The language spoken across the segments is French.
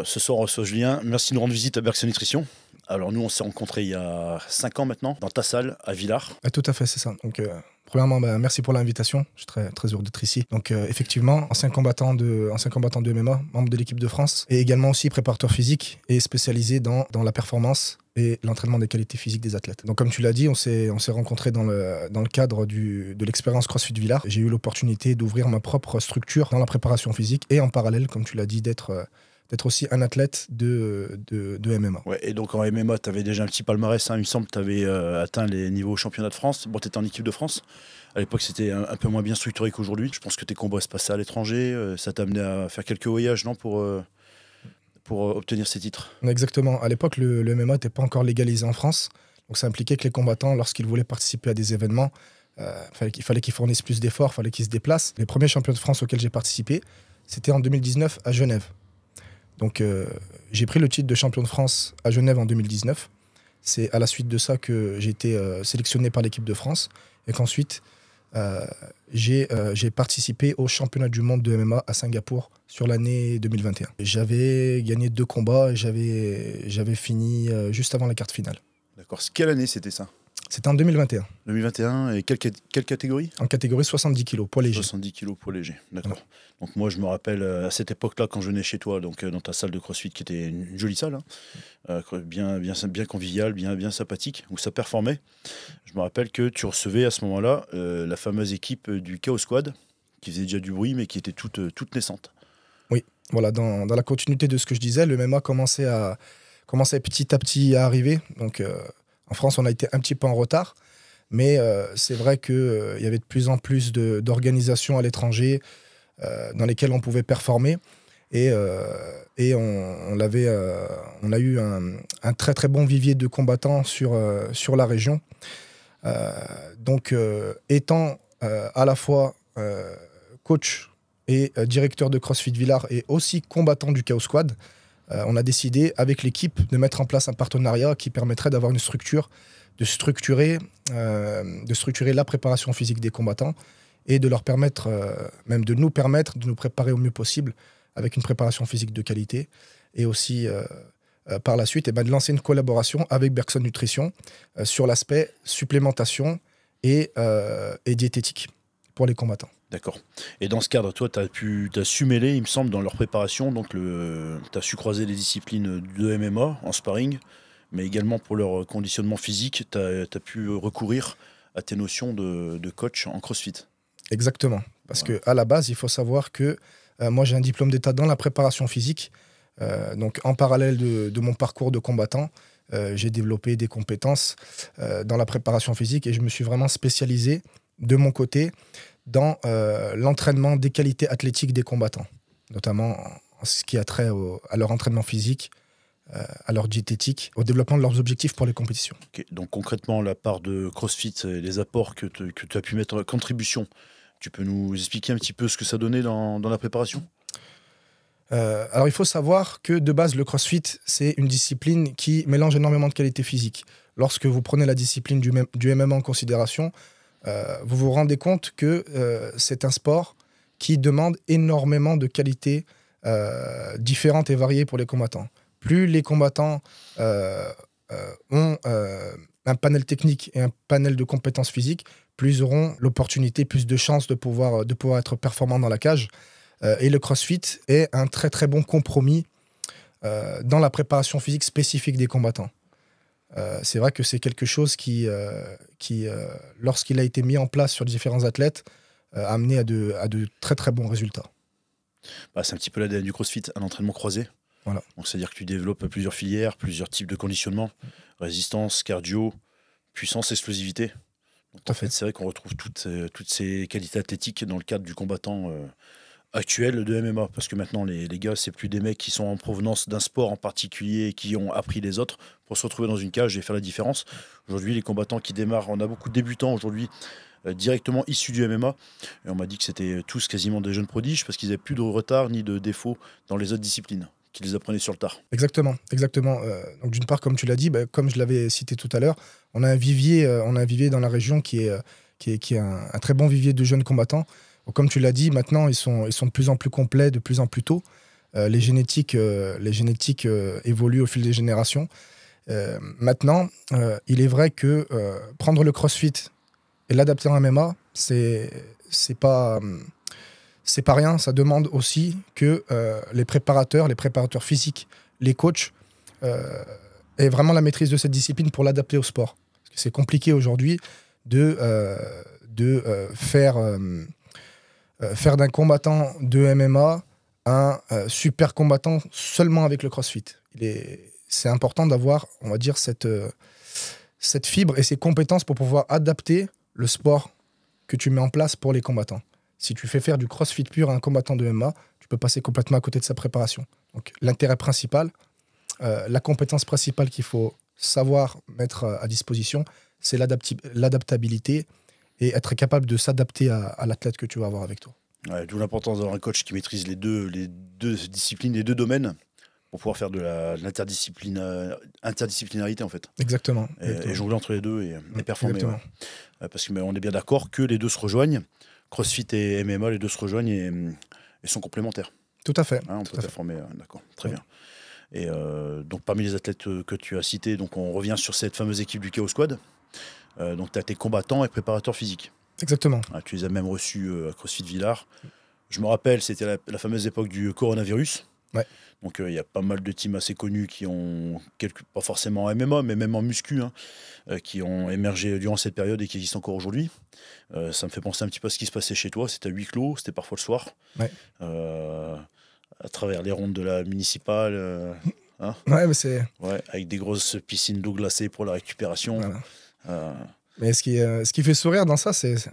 Ce soir, on reçoit Julien. Merci de nous rendre visite à Bergson Nutrition. Alors nous, on s'est rencontrés il y a 5 ans maintenant, dans ta salle, à Villars. Tout à fait, c'est ça. Donc, premièrement, merci pour l'invitation. Je suis très, très heureux d'être ici. Donc, effectivement, ancien combattant de MMA, membre de l'équipe de France, et également aussi préparateur physique et spécialisé dans la performance et l'entraînement des qualités physiques des athlètes. Donc, comme tu l'as dit, on s'est rencontrés dans le cadre de l'expérience CrossFit Villars. J'ai eu l'opportunité d'ouvrir ma propre structure dans la préparation physique et en parallèle, comme tu l'as dit, d'être aussi un athlète de MMA. Ouais, et donc en MMA, tu avais déjà un petit palmarès, hein, il me semble que tu avais atteint les niveaux championnat de France. Bon, tu étais en équipe de France. À l'époque, c'était un peu moins bien structuré qu'aujourd'hui. Je pense que tes combats se passaient à l'étranger. Ça t'a amené à faire quelques voyages, non, pour obtenir ces titres? Exactement. À l'époque, le MMA n'était pas encore légalisé en France. Donc ça impliquait que les combattants, lorsqu'ils voulaient participer à des événements, il fallait qu'ils fournissent plus d'efforts, il fallait qu'ils se déplacent. Les premiers championnats de France auxquels j'ai participé, c'était en 2019 à Genève. Donc j'ai pris le titre de champion de France à Genève en 2019. C'est à la suite de ça que j'ai été sélectionné par l'équipe de France et qu'ensuite j'ai participé au championnat du monde de MMA à Singapour sur l'année 2021. J'avais gagné 2 combats et j'avais fini juste avant la carte finale. D'accord. Quelle année c'était ça? C'était en 2021. 2021, et quelle catégorie? En catégorie 70 kg, poids léger. 70 kg poids léger, d'accord. Voilà. Donc moi, je me rappelle à cette époque-là, quand je venais chez toi, donc dans ta salle de CrossFit, qui était une jolie salle, hein, bien conviviale, bien sympathique, où ça performait. Je me rappelle que tu recevais à ce moment-là la fameuse équipe du Chaos Squad, qui faisait déjà du bruit, mais qui était toute naissante. Oui, voilà, dans la continuité de ce que je disais, le MMA commençait petit à petit à arriver. Donc en France, on a été un petit peu en retard, mais c'est vrai qu'il y avait de plus en plus d'organisations à l'étranger dans lesquelles on pouvait performer. Et on a eu un très très bon vivier de combattants sur la région. Donc étant à la fois coach et directeur de CrossFit Villars et aussi combattant du Chaos Squad, on a décidé avec l'équipe de mettre en place un partenariat qui permettrait d'avoir une structure, de structurer la préparation physique des combattants et de leur permettre, même de nous permettre de nous préparer au mieux possible avec une préparation physique de qualité et aussi par la suite de lancer une collaboration avec Bergson Nutrition sur l'aspect supplémentation et diététique pour les combattants. D'accord. Et dans ce cadre, toi, tu as su mêler, il me semble, dans leur préparation, donc tu as su croiser les disciplines de MMA en sparring, mais également pour leur conditionnement physique, tu as pu recourir à tes notions de coach en CrossFit. Exactement. Parce qu'à la base, il faut savoir que moi, j'ai un diplôme d'État dans la préparation physique. Donc, en parallèle de mon parcours de combattant, j'ai développé des compétences dans la préparation physique et je me suis vraiment spécialisé de mon côté dans l'entraînement des qualités athlétiques des combattants, notamment en ce qui a trait à leur entraînement physique, à leur diététique, au développement de leurs objectifs pour les compétitions. Okay. Donc concrètement, la part de CrossFit et les apports que tu as pu mettre en contribution, tu peux nous expliquer un petit peu ce que ça donnait dans la préparation? Alors il faut savoir que de base, le CrossFit, c'est une discipline qui mélange énormément de qualités physiques. Lorsque vous prenez la discipline du MMA en considération, vous vous rendez compte que c'est un sport qui demande énormément de qualités différentes et variées pour les combattants. Plus les combattants ont un panel technique et un panel de compétences physiques, plus ils auront l'opportunité, plus de chances de pouvoir être performants dans la cage. Et le CrossFit est un très très bon compromis dans la préparation physique spécifique des combattants. C'est vrai que c'est quelque chose qui lorsqu'il a été mis en place sur différents athlètes, a amené à de très très bons résultats. Bah, c'est un petit peu l'ADN du CrossFit, un entraînement croisé. Voilà. Donc c'est-à-dire que tu développes plusieurs filières, plusieurs types de conditionnement, résistance, cardio, puissance, explosivité. Donc, en fait, c'est vrai qu'on retrouve toutes ces qualités athlétiques dans le cadre du combattant actuel de MMA. Parce que maintenant, les gars, c'est plus des mecs qui sont en provenance d'un sport en particulier et qui ont appris les autres pour se retrouver dans une cage et faire la différence. Aujourd'hui, les combattants qui démarrent, on a beaucoup de débutants aujourd'hui directement issus du MMA. Et on m'a dit que c'était tous quasiment des jeunes prodiges parce qu'ils n'avaient plus de retard ni de défaut dans les autres disciplines, qui les apprenaient sur le tard. Exactement. Donc d'une part, comme tu l'as dit, comme je l'avais cité tout à l'heure, on a un vivier dans la région qui est un très bon vivier de jeunes combattants. Donc, comme tu l'as dit, maintenant ils sont de plus en plus complets, de plus en plus tôt. les génétiques évoluent au fil des générations. Maintenant, il est vrai que prendre le CrossFit et l'adapter en MMA, c'est pas rien. Ça demande aussi que les préparateurs physiques, les coachs, aient vraiment la maîtrise de cette discipline pour l'adapter au sport. Parce que c'est compliqué aujourd'hui de faire d'un combattant de MMA un super combattant seulement avec le CrossFit. C'est important d'avoir, on va dire, cette fibre et ces compétences pour pouvoir adapter le sport que tu mets en place pour les combattants. Si tu fais faire du CrossFit pur à un combattant de MMA, tu peux passer complètement à côté de sa préparation. Donc l'intérêt principal, la compétence principale qu'il faut savoir mettre à disposition, c'est l'adaptabilité et être capable de s'adapter à l'athlète que tu vas avoir avec toi. Ouais, d'où l'importance d'avoir un coach qui maîtrise les deux disciplines, les deux domaines, pour pouvoir faire de l'interdisciplinarité en fait. Exactement. Et jongler entre les deux et performer. Exactement. Ouais. Parce qu'on est bien d'accord que les deux se rejoignent. CrossFit et MMA, les deux se rejoignent et sont complémentaires. Tout à fait. On peut performer, d'accord, très bien. Et donc parmi les athlètes que tu as cités, donc on revient sur cette fameuse équipe du Chaos Squad. Donc tu as tes combattants et préparateurs physiques. Exactement. Tu les as même reçus à CrossFit Villars. Je me rappelle, c'était la fameuse époque du coronavirus. Ouais. Donc il y a pas mal de teams assez connus qui ont, pas forcément en MMA, mais même en muscu, qui ont émergé durant cette période et qui existent encore aujourd'hui. Ça me fait penser un petit peu à ce qui se passait chez toi. C'était à huis clos, c'était parfois le soir. Ouais. À travers les rondes de la municipale. Ouais, mais c'est... Ouais, avec des grosses piscines d'eau glacée pour la récupération. Voilà. Mais ce qui fait sourire dans ça, c'est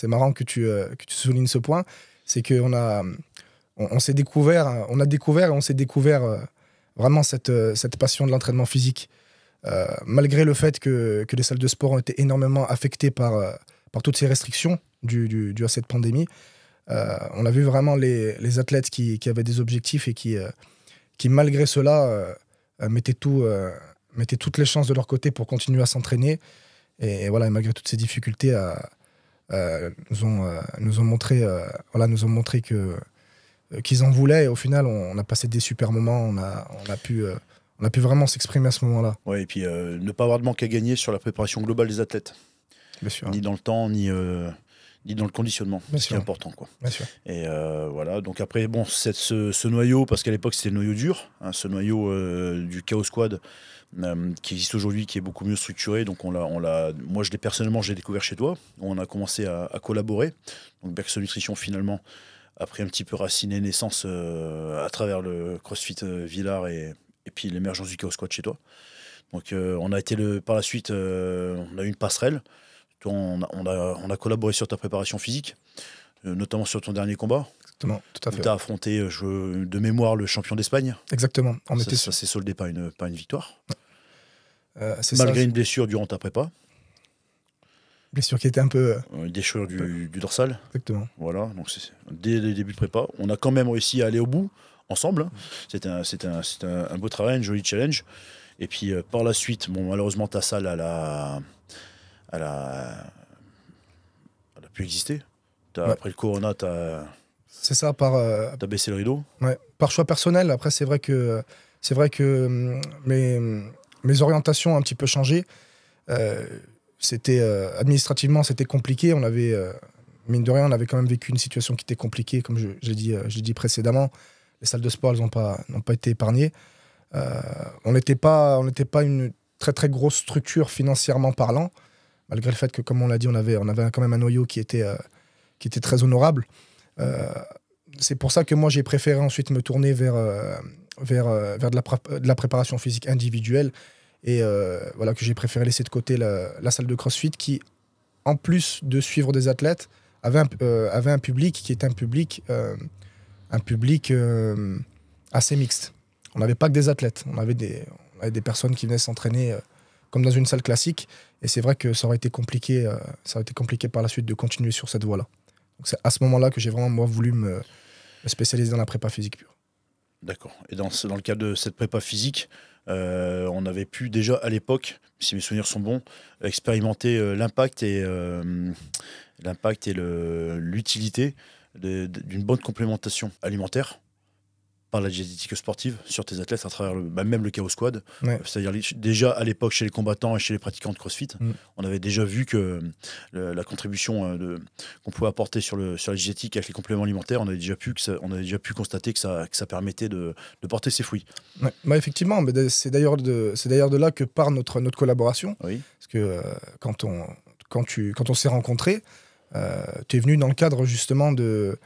marrant que tu soulignes ce point, c'est qu'on on s'est découvert, on s'est découvert vraiment cette passion de l'entraînement physique. Malgré le fait que les salles de sport ont été énormément affectées par toutes ces restrictions dues à cette pandémie, on a vu vraiment les athlètes qui avaient des objectifs et qui malgré cela, mettaient toutes les chances de leur côté pour continuer à s'entraîner. Et voilà, malgré toutes ces difficultés, nous ont montré qu'ils en voulaient. Et au final, on a passé des super moments. On a pu vraiment s'exprimer à ce moment-là. Ouais, et puis ne pas avoir de manque à gagner sur la préparation globale des athlètes. Bien sûr. Ni dans le temps, ni dans le conditionnement. Bien ce sûr. qui est important, quoi. Bien sûr. Et voilà, donc après, bon, ce noyau, parce qu'à l'époque c'était le noyau dur, ce noyau du Chaos Squad qui existe aujourd'hui, qui est beaucoup mieux structuré. Donc moi, personnellement, je l'ai découvert chez toi. On a commencé à collaborer. Donc Bergson Nutrition, finalement, a pris un petit peu racine et naissance à travers le CrossFit Villars et puis l'émergence du Chaos Squad chez toi. Donc on a été par la suite, on a eu une passerelle. On a collaboré sur ta préparation physique, notamment sur ton dernier combat. Exactement, tout à fait. Tu as affronté de mémoire le champion d'Espagne. Exactement. Ça s'est soldé par une victoire. C'est Malgré ça, une blessure durant ta prépa. Blessure qui était un peu... Une déchirure du dorsal. Exactement. Voilà, donc dès le début de prépa. On a quand même réussi à aller au bout, ensemble. C'était un beau travail, un joli challenge. Et puis par la suite, bon, malheureusement, ta salle, elle a pu exister. Après le corona, c'est ça, t'as baissé le rideau. Ouais, par choix personnel. Après, c'est vrai que mes orientations ont un petit peu changé. Administrativement, c'était compliqué. On avait, mine de rien, on avait quand même vécu une situation qui était compliquée, comme j'ai dit précédemment. Les salles de sport, elles n'ont pas été épargnées. On n'était pas une très très grosse structure financièrement parlant, malgré le fait que, comme on l'a dit, on avait quand même un noyau qui était très honorable. C'est pour ça que moi, j'ai préféré ensuite me tourner vers de la préparation physique individuelle et voilà, que j'ai préféré laisser de côté la salle de CrossFit qui, en plus de suivre des athlètes, avait un public qui était un public assez mixte. On n'avait pas que des athlètes, on avait des personnes qui venaient s'entraîner comme dans une salle classique. Et c'est vrai que ça aurait été compliqué par la suite de continuer sur cette voie-là. Donc c'est à ce moment-là que j'ai vraiment moi voulu me spécialiser dans la prépa physique pure. D'accord. Et dans le cadre de cette prépa physique, on avait pu déjà à l'époque, si mes souvenirs sont bons, expérimenter l'impact et l'utilité d'une bonne complémentation alimentaire par la diététique sportive sur tes athlètes à travers même le Chaos Squad. Ouais. C'est-à-dire déjà à l'époque chez les combattants et chez les pratiquants de CrossFit, on avait déjà vu que la contribution qu'on pouvait apporter sur la diététique avec les compléments alimentaires, on avait déjà pu constater que ça permettait de porter ses fruits. Ouais. Bah, effectivement, mais c'est d'ailleurs de là que part notre collaboration. Oui. Parce que quand on s'est rencontrés, tu es venu dans le cadre justement de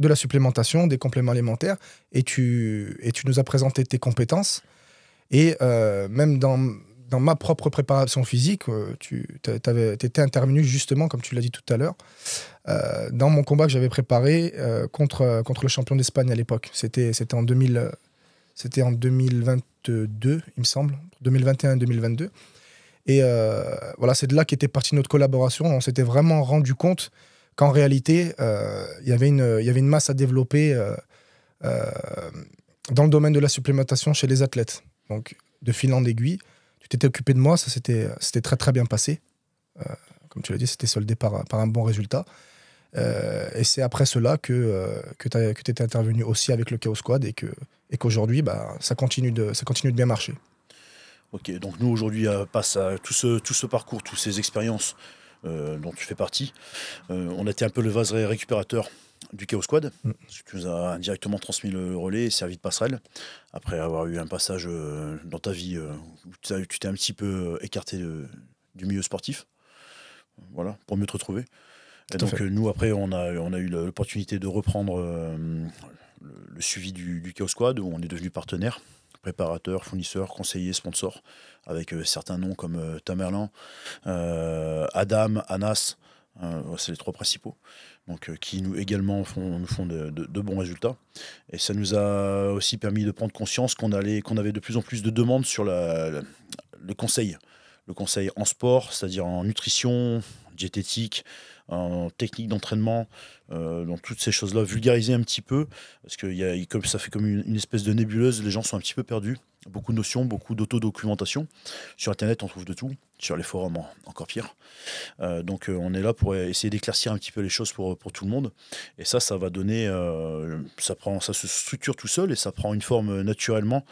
la supplémentation, des compléments alimentaires, et tu nous as présenté tes compétences. Et même dans ma propre préparation physique, tu étais intervenu justement, comme tu l'as dit tout à l'heure, dans mon combat que j'avais préparé contre le champion d'Espagne à l'époque. C'était en 2022, il me semble, 2021-2022. Et voilà, c'est de là qu'était partie notre collaboration. On s'était vraiment rendu compte qu'en réalité, il y avait une masse à développer dans le domaine de la supplémentation chez les athlètes. Donc, de fil en aiguille, tu t'étais occupé de moi, ça s'était très très bien passé. Comme tu l'as dit, c'était soldé par un bon résultat. Et c'est après cela que tu étais intervenu aussi avec le Chaos Squad et qu'aujourd'hui, ça continue de bien marcher. Ok, donc nous aujourd'hui, passe à tout ce parcours, toutes ces expériences dont tu fais partie, on a été un peu le vase récupérateur du Chaos Squad. Tu nous as indirectement transmis le relais et servi de passerelle, après avoir eu un passage dans ta vie où tu t'es un petit peu écarté du milieu sportif, voilà, pour mieux te retrouver. Et donc nous, après, on a eu l'opportunité de reprendre le suivi du Chaos Squad, où on est devenu partenaire, préparateur, fournisseur, conseiller, sponsor, avec certains noms comme Tamerlan, Adam, Anas, c'est les 3 principaux, donc, qui nous également nous font de bons résultats. Et ça nous a aussi permis de prendre conscience qu'on avait de plus en plus de demandes sur le conseil. Le conseil en sport, c'est-à-dire en nutrition, diététique, en technique d'entraînement, dans toutes ces choses-là, vulgariser un petit peu, parce que comme ça fait comme une espèce de nébuleuse, les gens sont un petit peu perdus. Beaucoup de notions, beaucoup d'autodocumentation. Sur Internet, on trouve de tout. Sur les forums, encore pire. Donc on est là pour essayer d'éclaircir un petit peu les choses pour tout le monde. Et ça va donner... ça se structure tout seul et ça prend une forme naturellement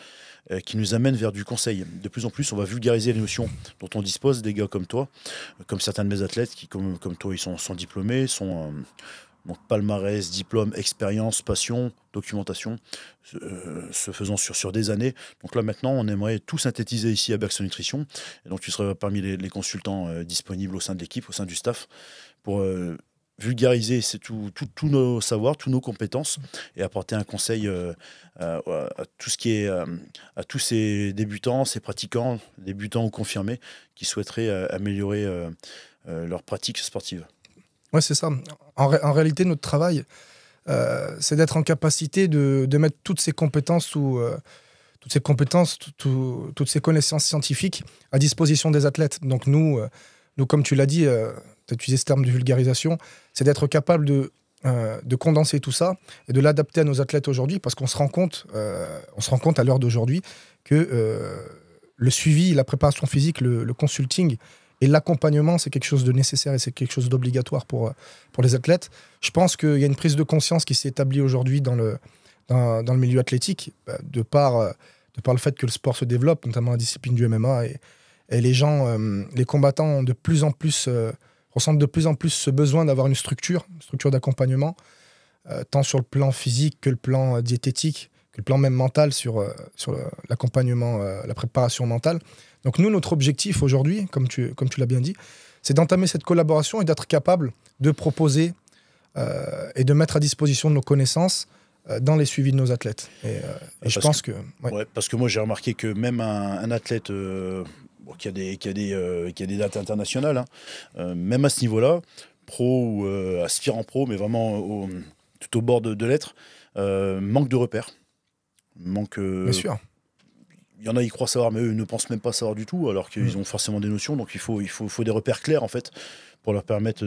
qui nous amène vers du conseil. De plus en plus, on va vulgariser les notions dont on dispose, des gars comme toi, comme certains de mes athlètes qui, comme toi, ils sont diplômés, sont... donc palmarès, diplôme, expérience, passion, documentation, se faisant sur des années. Donc là maintenant, on aimerait tout synthétiser ici à Bergson Nutrition. Et donc tu seras parmi les consultants disponibles au sein de l'équipe, au sein du staff, pour vulgariser tous nos savoirs, toutes nos compétences et apporter un conseil à tout ce qui est à tous ces débutants, ces pratiquants, débutants ou confirmés, qui souhaiteraient améliorer leur pratique sportive. Ouais, c'est ça. En réalité, notre travail, c'est d'être en capacité de mettre toutes ces compétences toutes ces connaissances scientifiques à disposition des athlètes. Donc nous comme tu l'as dit, tu as utilisé ce terme de vulgarisation, c'est d'être capable de condenser tout ça et de l'adapter à nos athlètes aujourd'hui, parce qu'on se rend compte à l'heure d'aujourd'hui que le suivi, la préparation physique, le consulting et l'accompagnement, c'est quelque chose de nécessaire et c'est quelque chose d'obligatoire pour les athlètes. Je pense qu'il y a une prise de conscience qui s'est établie aujourd'hui dans le milieu athlétique, de par le fait que le sport se développe, notamment la discipline du MMA, et les gens, les combattants ont ressentent de plus en plus ce besoin d'avoir une structure d'accompagnement, tant sur le plan physique que le plan diététique, que le plan même mental sur l'accompagnement, la préparation mentale. Donc nous, notre objectif aujourd'hui, comme tu l'as bien dit, c'est d'entamer cette collaboration et d'être capable de proposer et de mettre à disposition de nos connaissannes dans les suivis de nos athlètes. Et je pense que... Ouais, parce que moi, j'ai remarqué que même un athlète qui a des dates internationales, même à ce niveau-là, pro ou aspirant pro, mais vraiment tout au bord de l'être, manque de repères. Bien sûr. Il y en a, ils croient savoir, mais eux ne pensent même pas savoir du tout, alors qu'ils ont forcément des notions. Donc il faut des repères clairs, en fait, pour leur permettre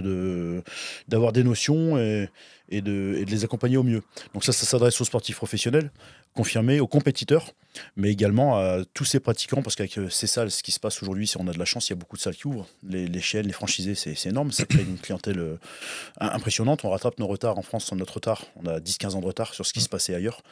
d'avoir des notions et de les accompagner au mieux. Donc ça s'adresse aux sportifs professionnels, confirmés, aux compétiteurs, mais également à tous ces pratiquants, parce qu'avec ces salles, ce qui se passe aujourd'hui, c'est qu'on a de la chance, il y a beaucoup de salles qui ouvrent. Les chaînes, les franchisés, c'est énorme, ça crée une clientèle impressionnante. On rattrape nos retards en France, notre retard. On a 10-15 ans de retard sur ce qui se passait ailleurs.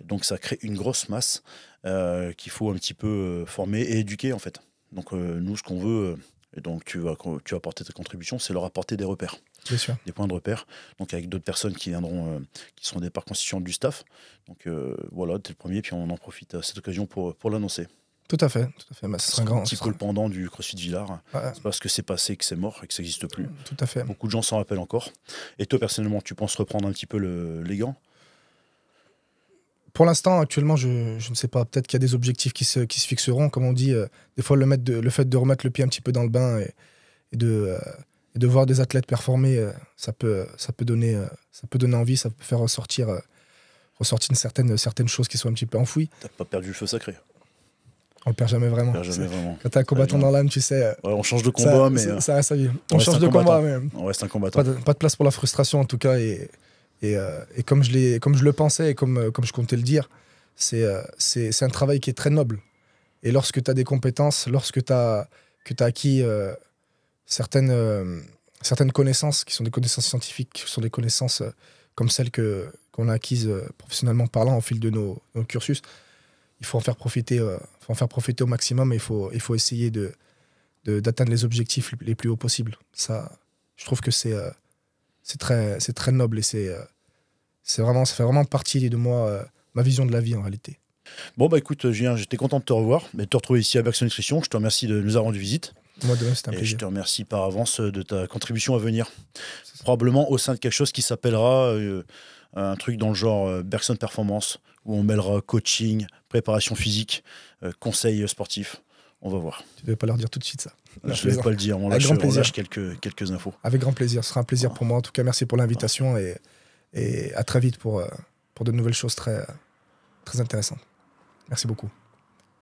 Donc ça crée une grosse masse qu'il faut un petit peu former et éduquer en fait. Donc nous, ce qu'on veut, et donc tu vas apporter ta contribution, c'est leur apporter des repères. Bien sûr. Des points de repère, donc avec d'autres personnes qui viendront, qui seront des parts constituantes du staff. Donc voilà, t'es le premier, puis on en profite à cette occasion pour l'annoncer. Tout à fait. Bah, c'est un petit peu le pendant du CrossFit Villars. C'est parce que c'est passé que c'est mort et que ça n'existe plus. Tout à fait. Beaucoup de gens s'en rappellent encore. Et toi, personnellement, tu penses reprendre un petit peu les gants? Pour l'instant, actuellement, je ne sais pas. Peut-être qu'il y a des objectifs qui se fixeront. Comme on dit, des fois, le fait de remettre le pied un petit peu dans le bain et de voir des athlètes performer, ça peut donner envie, ça peut faire ressortir certaines choses qui sont un petit peu enfouies. T'as pas perdu le feu sacré? On le perd jamais vraiment. Quand t'es un combattant dans l'âme, tu sais. Ouais, on change de combat, mais. Ça reste à vivre. On change de combat, mais. On reste un combattant. Pas de place pour la frustration, en tout cas. Et comme je le pensais et comme je comptais le dire, c'est un travail qui est très noble. Et lorsque tu as des compétences, lorsque tu as acquis certaines connaissances qui sont des connaissances scientifiques, qui sont des connaissances comme celles qu'on a acquises professionnellement parlant au fil de nos cursus, il faut en faire profiter au maximum et il faut essayer d'atteindre les objectifs les plus hauts possibles. Ça, je trouve que c'est très noble et ça fait vraiment partie de moi, ma vision de la vie en réalité. Bon bah écoute Julien, j'étais content de te revoir et de te retrouver ici à Bergson Nutrition. Je te remercie de nous avoir rendu visite. Moi de même, c'était un plaisir. Et je te remercie par avance de ta contribution à venir. Probablement au sein de quelque chose qui s'appellera un truc dans le genre Bergson Performance, où on mêlera coaching, préparation physique, conseils sportifs. On va voir. Tu ne devais pas leur dire tout de suite ça. Je ne vais pas le dire, on lâche quelques infos. Avec grand plaisir, ce sera un plaisir pour moi. En tout cas, merci pour l'invitation et à très vite pour de nouvelles choses très, très intéressantes. Merci beaucoup.